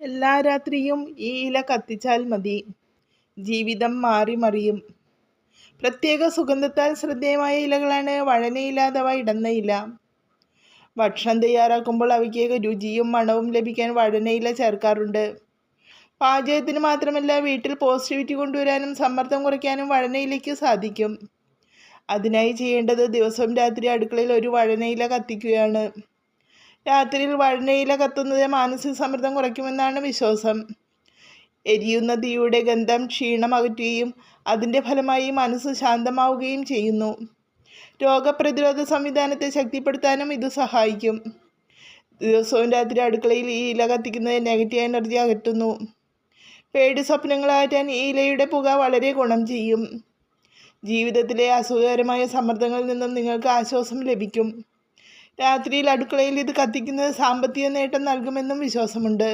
എല്ലാ രാത്രിയും ഈ ഇല കത്തിച്ചാൽ മതി, ജീവിതം മാറി മറിയും. പ്രത്യേക സുഗന്ധത്താൽ ശ്രദ്ധേയമായ ഇലകളാണ് വഴനയില അഥവാ ഇടന്ന ഇല. ഭക്ഷണം തയ്യാറാക്കുമ്പോൾ അവയ്ക്ക് രുചിയും മണവും ലഭിക്കാൻ വഴനയില ചേർക്കാറുണ്ട്. പാചകത്തിന് മാത്രമല്ല, വീട്ടിൽ പോസിറ്റിവിറ്റി കൊണ്ടുവരാനും സമ്മർദ്ദം കുറയ്ക്കാനും വഴനയിലയ്ക്ക് സാധിക്കും. അതിനായി ചെയ്യേണ്ടത് ദിവസവും രാത്രി അടുക്കളയിൽ ഒരു വഴനയില കത്തിക്കുകയാണ്. രാത്രിയിൽ വഴനയില കത്തുന്നത് മാനസിക സമ്മർദ്ദം കുറയ്ക്കുമെന്നാണ് വിശ്വാസം. എരിയുന്ന തീയുടെ ഗന്ധം ക്ഷീണം അകറ്റുകയും അതിൻ്റെ ഫലമായി മനസ്സ് ശാന്തമാവുകയും ചെയ്യുന്നു. രോഗപ്രതിരോധ സംവിധാനത്തെ ശക്തിപ്പെടുത്താനും ഇത് സഹായിക്കും. ദിവസവും രാത്രി അടുക്കളയിൽ ഈ ഇല കത്തിക്കുന്നത് നെഗറ്റീവ് എനർജി അകറ്റുന്നു. പേടി സ്വപ്നങ്ങൾ അകറ്റാൻ ഈ ഇലയുടെ പുക വളരെ ഗുണം ചെയ്യും. ജീവിതത്തിലെ അസുഖകരമായ സമ്മർദ്ദങ്ങളിൽ നിന്നും നിങ്ങൾക്ക് ആശ്വാസം ലഭിക്കും. രാത്രിയിൽ അടുക്കളയിൽ ഇത് കത്തിക്കുന്നത് സാമ്പത്തിക നേട്ടം നൽകുമെന്നും വിശ്വാസമുണ്ട്.